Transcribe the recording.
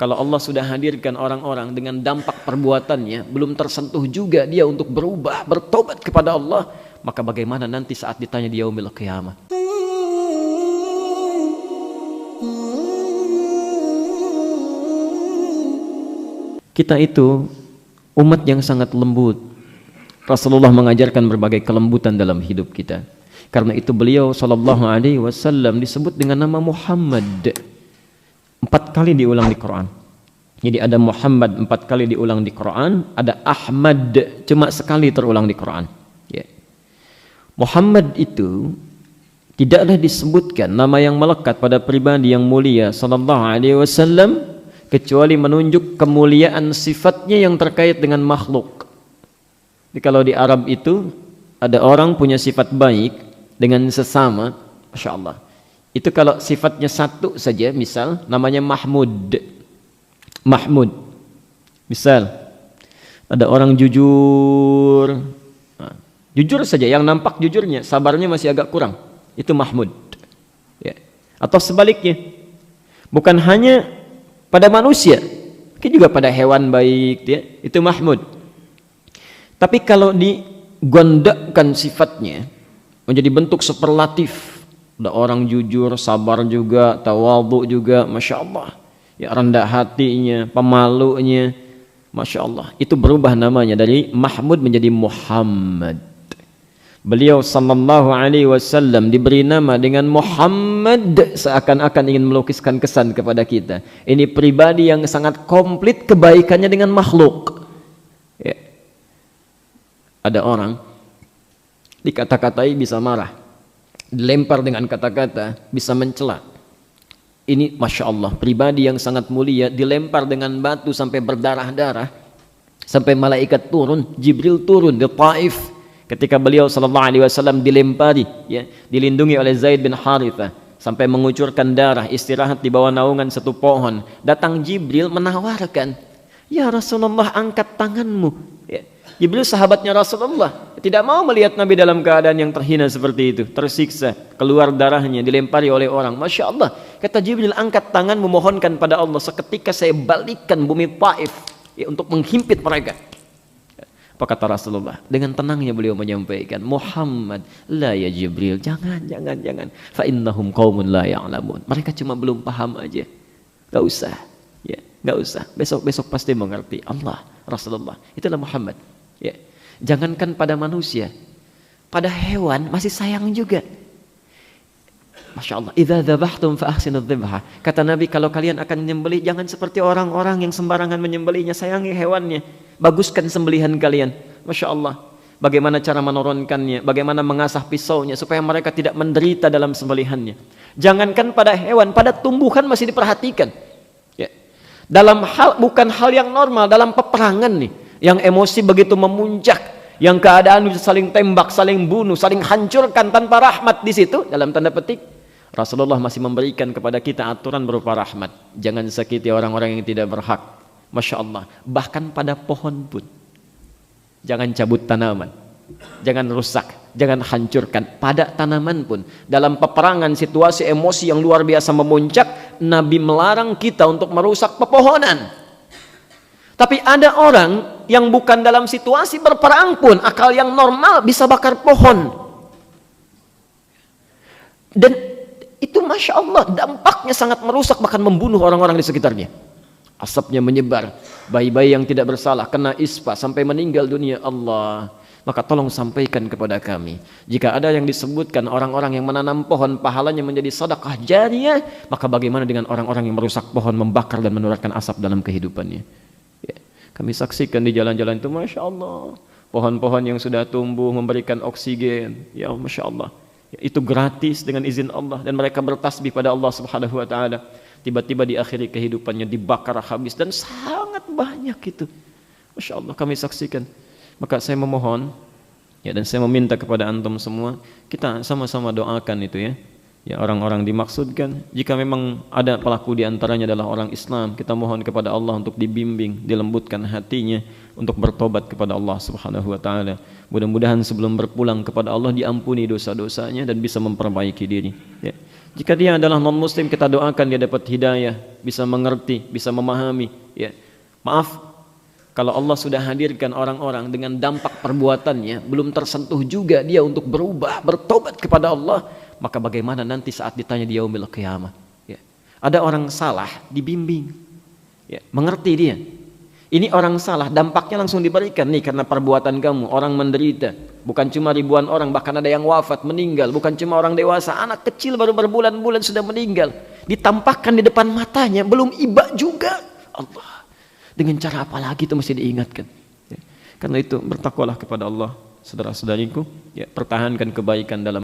Kalau Allah sudah hadirkan orang-orang dengan dampak perbuatannya, belum tersentuh juga dia untuk berubah, bertobat kepada Allah, maka bagaimana nanti saat ditanya di yaumil qiyamah? Kita itu umat yang sangat lembut. Rasulullah mengajarkan berbagai kelembutan dalam hidup kita. Karena itu beliau sallallahu alaihi wasallam disebut dengan nama Muhammad. 4 kali diulang di Quran. Jadi ada Muhammad 4 kali diulang di Quran, ada Ahmad cuma sekali terulang di Quran. Ya. Muhammad itu tidaklah disebutkan nama yang melekat pada pribadi yang mulia sallallahu alaihi wasallam kecuali menunjuk kemuliaan sifatnya yang terkait dengan makhluk. Jadi kalau di Arab itu ada orang punya sifat baik dengan sesama, Masya Allah. Itu kalau sifatnya satu saja, misal namanya Mahmud. Mahmud. Misal ada orang jujur. Nah, jujur saja, yang nampak jujurnya, sabarnya masih agak kurang. Itu Mahmud. Ya. Atau sebaliknya. Bukan hanya pada manusia, mungkin juga pada hewan baik, ya. Itu Mahmud. Tapi kalau digondakkan sifatnya menjadi bentuk superlatif, ada orang jujur, sabar juga, tawadhu juga, Masya Allah, ya, rendah hatinya, pemalunya, Masya Allah, itu berubah namanya dari Mahmud menjadi Muhammad. Beliau sallallahu alaihi wasallam diberi nama dengan Muhammad seakan-akan ingin melukiskan kesan kepada kita. Ini pribadi yang sangat komplit kebaikannya dengan makhluk. Ya. Ada orang dikata-katai bisa marah, dilempar dengan kata-kata bisa mencela. Ini Masya Allah, pribadi yang sangat mulia dilempar dengan batu sampai berdarah-darah, sampai malaikat turun, Jibril turun di Taif ketika beliau sallallahu alaihi wasallam dilempari, ya, dilindungi oleh Zaid bin Harithah sampai mengucurkan darah, istirahat di bawah naungan satu pohon. Datang Jibril menawarkan, ya Rasulullah, angkat tanganmu. Ya. Jibril sahabatnya Rasulullah, tidak mau melihat Nabi dalam keadaan yang terhina seperti itu, tersiksa, keluar darahnya, dilempari oleh orang. Masya Allah, kata Jibril, angkat tangan memohonkan pada Allah, seketika saya balikkan bumi Taif, ya, untuk menghimpit mereka. Apa kata Rasulullah? Dengan tenangnya beliau menyampaikan, Muhammad, la ya Jibril, jangan. Fa innahum qaumun la ya'lamun. Mereka cuma belum paham aja. Gak usah, ya, gak usah. Besok pasti mengerti. Allah, Rasulullah, itulah Muhammad. Ya. Jangankan pada manusia, pada hewan masih sayang juga. Masya Allah, idza dzabhtum fa ahsinudz dzibha. Kata Nabi, kalau kalian akan menyembelih, jangan seperti orang-orang yang sembarangan menyembelihnya. Sayangi hewannya, baguskan sembelihan kalian. Masya Allah, bagaimana cara menurunkannya, bagaimana mengasah pisaunya supaya mereka tidak menderita dalam sembelihannya. Jangankan pada hewan, pada tumbuhan masih diperhatikan. Ya. Dalam hal, bukan hal yang normal, dalam peperangan nih, yang emosi begitu memuncak, yang keadaan bisa saling tembak, saling bunuh, saling hancurkan tanpa rahmat di situ, dalam tanda petik, Rasulullah masih memberikan kepada kita aturan berupa rahmat. Jangan sakiti orang-orang yang tidak berhak. Masya Allah, bahkan pada pohon pun jangan cabut tanaman, jangan rusak, jangan hancurkan. Pada tanaman pun, dalam peperangan, situasi emosi yang luar biasa memuncak, Nabi melarang kita untuk merusak pepohonan. Tapi ada orang yang bukan dalam situasi berperang pun, akal yang normal bisa bakar pohon. Dan itu Masya Allah, dampaknya sangat merusak, bahkan membunuh orang-orang di sekitarnya. Asapnya menyebar, bayi-bayi yang tidak bersalah kena ispa sampai meninggal dunia. Allah, maka tolong sampaikan kepada kami, jika ada yang disebutkan orang-orang yang menanam pohon pahalanya menjadi sedekah jariyah, maka bagaimana dengan orang-orang yang merusak pohon, membakar dan menurunkan asap dalam kehidupannya? Ya. Kami saksikan di jalan-jalan itu, Masya Allah, pohon-pohon yang sudah tumbuh memberikan oksigen, ya Masya Allah, ya, itu gratis dengan izin Allah, dan mereka bertasbih pada Allah Subhanahu wa taala. Tiba-tiba di akhir kehidupannya dibakar habis, dan sangat banyak itu. Masya Allah, kami saksikan. Maka saya memohon, ya, dan saya meminta kepada antum semua, kita sama-sama doakan itu, ya. Ya, orang-orang dimaksudkan, jika memang ada pelaku di antaranya adalah orang Islam, kita mohon kepada Allah untuk dibimbing, dilembutkan hatinya untuk bertobat kepada Allah Subhanahu wa taala. Mudah-mudahan sebelum berpulang kepada Allah diampuni dosa-dosanya dan bisa memperbaiki diri, ya. Jika dia adalah non-muslim, kita doakan dia dapat hidayah, bisa mengerti, bisa memahami. Ya. Maaf, kalau Allah sudah hadirkan orang-orang dengan dampak perbuatannya, belum tersentuh juga dia untuk berubah, bertobat kepada Allah, maka bagaimana nanti saat ditanya di yaumil qiyamah? Ya. Ada orang salah, dibimbing, ya, mengerti dia. Ini orang salah, dampaknya langsung diberikan nih karena perbuatan kamu, orang menderita. Bukan cuma ribuan orang, bahkan ada yang wafat, meninggal. Bukan cuma orang dewasa, anak kecil baru berbulan-bulan sudah meninggal. Ditampakkan di depan matanya, belum iba juga. Allah, dengan cara apa lagi itu mesti diingatkan. Ya. Karena itu bertakwalah kepada Allah, saudara-saudariku. Ya, pertahankan kebaikan dalam